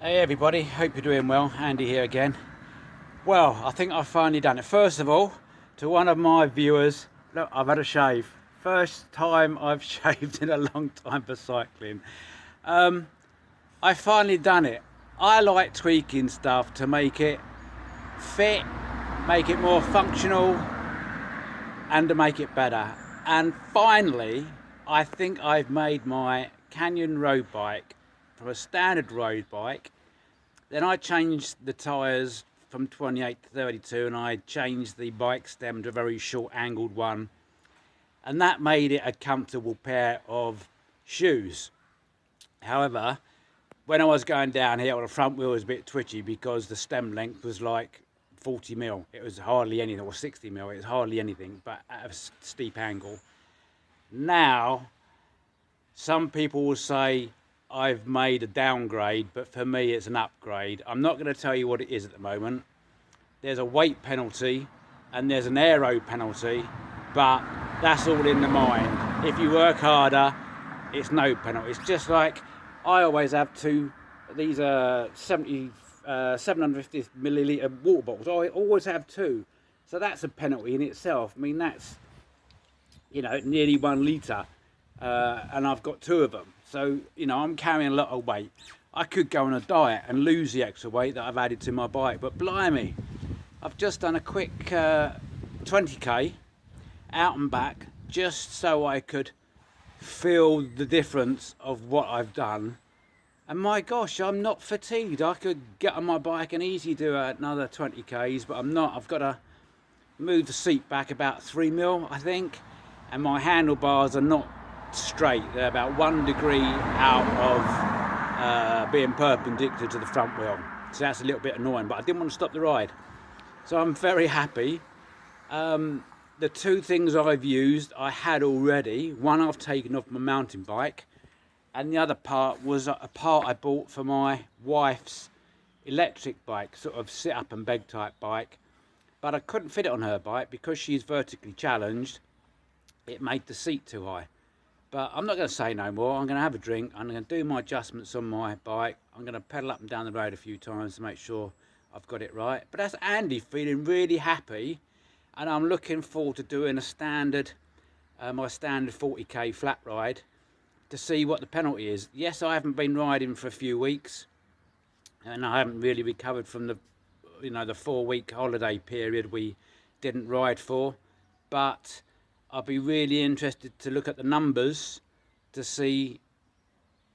Hey everybody, hope you're doing well. Andy here again. Well, I think I've finally done it. First of all, to one of my viewers, look, I've had a shave. First time I've shaved in a long time for cycling. I finally done it. I like tweaking stuff to make it fit, make it more functional, and to make it better. And finally, I think I've made my Canyon road bike from a standard road bike. Then I changed the tyres from 28 to 32 and I changed the bike stem to a very short angled one. And that made it a comfortable pair of shoes. However, when I was going downhill, the front wheel was a bit twitchy because the stem length was like 40 mil. It was hardly anything, or 60 mil. It was hardly anything, but at a steep angle. Now, some people will say I've made a downgrade, but for me it's an upgrade. I'm not going to tell you what it is at the moment. There's a weight penalty and there's an aero penalty, but that's all in the mind. If you work harder, it's no penalty. It's just like I always have two. These are 750 milliliter water bottles. I always have two, so that's a penalty in itself. I mean, that's, you know, nearly 1 litre, and I've got two of them. So, you know, I'm carrying a lot of weight. I could go on a diet and lose the extra weight that I've added to my bike, but blimey, I've just done a quick 20k out and back just so I could feel the difference of what I've done. And my gosh, I'm not fatigued. I could get on my bike and easily do another 20k's, but I'm not. I've got to move the seat back about 3 mil, I think, and my handlebars are not straight. They're about 1 degree out of being perpendicular to the front wheel, so that's a little bit annoying, but I didn't want to stop the ride, so I'm very happy. The two things I've used I had already. One I've taken off my mountain bike, and the other part was a part I bought for my wife's electric bike, sort of sit up and beg type bike, but I couldn't fit it on her bike because she's vertically challenged. It made the seat too high. But I'm not going to say no more. I'm going to have a drink. I'm going to do my adjustments on my bike. I'm going to pedal up and down the road a few times to make sure I've got it right. But that's Andy feeling really happy. And I'm looking forward to doing a standard, my standard 40k flat ride to see what the penalty is. Yes, I haven't been riding for a few weeks. And I haven't really recovered from the 4-week holiday period we didn't ride for. But I'll be really interested to look at the numbers to see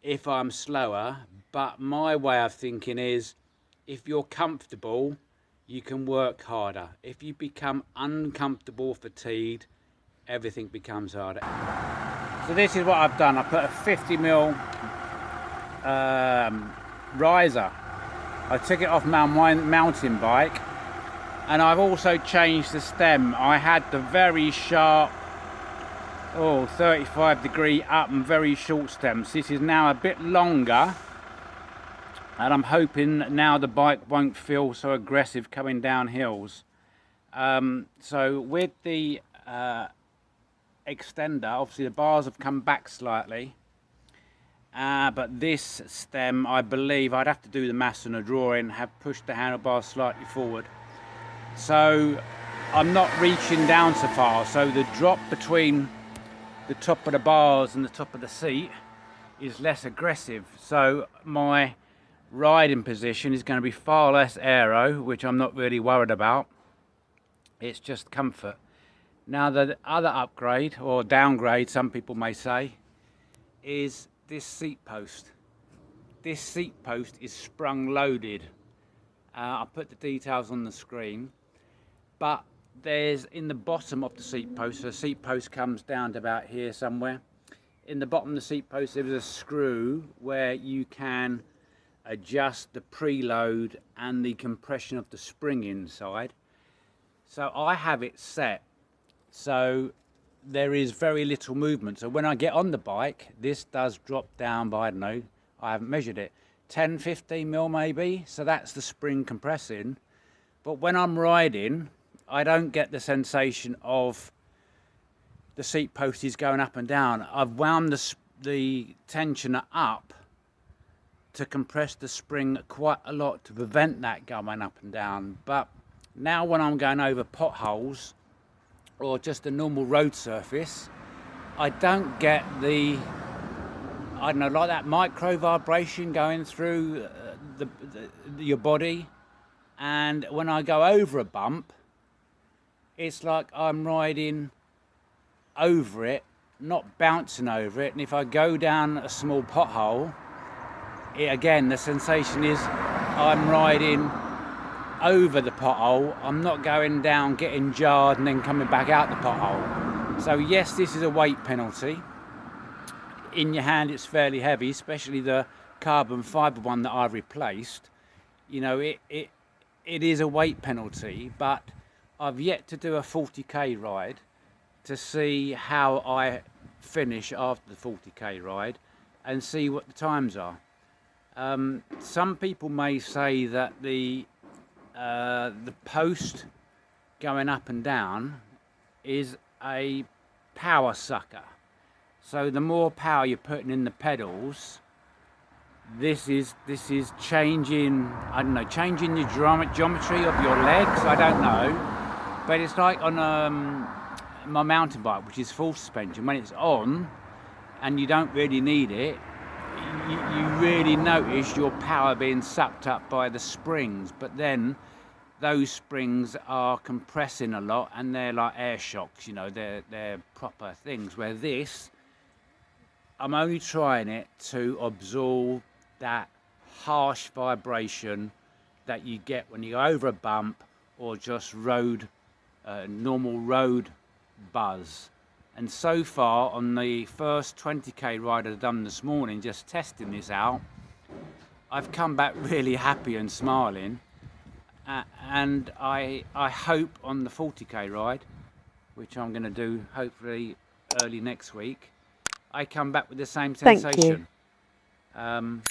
if I'm slower. But my way of thinking is, if you're comfortable, you can work harder. If you become uncomfortable, fatigued, everything becomes harder. So this is what I've done. I put a 50 mil riser. I took it off my mountain bike, and I've also changed the stem. I had the very sharp 35 degree up and very short stems. This is now a bit longer, and I'm hoping now the bike won't feel so aggressive coming down hills. So with the extender, obviously the bars have come back slightly, but this stem, I believe, I'd have to do the maths and a drawing, have pushed the handlebars slightly forward. So I'm not reaching down so far, so the drop between the top of the bars and the top of the seat is less aggressive. So my riding position is going to be far less aero, which I'm not really worried about. It's just comfort. Now the other upgrade, or downgrade some people may say, is this seat post. This seat post is sprung loaded. I'll put the details on the screen, but there's in the bottom of the seat post, so the seat post comes down to about here somewhere. In the bottom of the seat post there is a screw where you can adjust the preload and the compression of the spring inside. So I have it set so there is very little movement. So when I get on the bike, this does drop down by, I don't know, I haven't measured it, 10, 15 mil maybe. So that's the spring compressing. But when I'm riding, I don't get the sensation of the seat post is going up and down. I've wound the tensioner up to compress the spring quite a lot to prevent that going up and down. But now when I'm going over potholes or just a normal road surface, I don't get the, I don't know, like that micro vibration going through your body. And when I go over a bump, it's like I'm riding over it, not bouncing over it. And if I go down a small pothole, again, the sensation is I'm riding over the pothole. I'm not going down, getting jarred and then coming back out the pothole. So yes, this is a weight penalty. In your hand it's fairly heavy, especially the carbon fibre one that I replaced. You know, it is a weight penalty, but I've yet to do a 40k ride to see how I finish after the 40k ride and see what the times are. Some people may say that the post going up and down is a power sucker. So the more power you're putting in the pedals, this is changing, I don't know, changing the geometry of your legs, I don't know. But it's like on my mountain bike, which is full suspension, when it's on and you don't really need it, you really notice your power being sucked up by the springs. But then those springs are compressing a lot and they're like air shocks, you know, they're proper things. Where this, I'm only trying it to absorb that harsh vibration that you get when you go over a bump or just normal road buzz. And so far on the first 20k ride I've done this morning, just testing this out, I've come back really happy and smiling. And I hope on the 40k ride, which I'm going to do hopefully early next week, I come back with the same sensation. The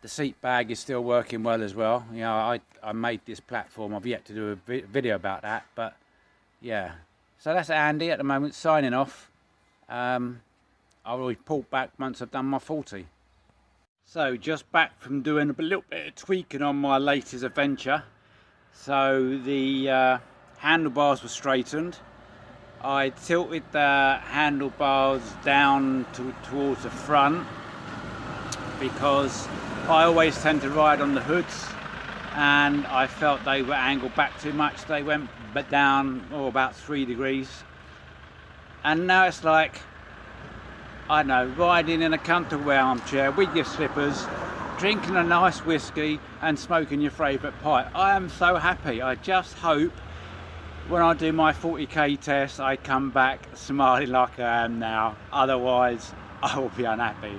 seat bag is still working well as well. You know, I made this platform. I've yet to do a video about that, but yeah. So that's Andy at the moment, signing off. I'll report back once I've done my 40. So just back from doing a little bit of tweaking on my latest adventure. So the handlebars were straightened. I tilted the handlebars down towards the front because I always tend to ride on the hoods and I felt they were angled back too much. They went down about 3 degrees. And now it's like, I don't know, riding in a comfortable armchair with your slippers, drinking a nice whiskey and smoking your favourite pipe. I am so happy. I just hope when I do my 40k test I come back smiling like I am now. Otherwise I will be unhappy.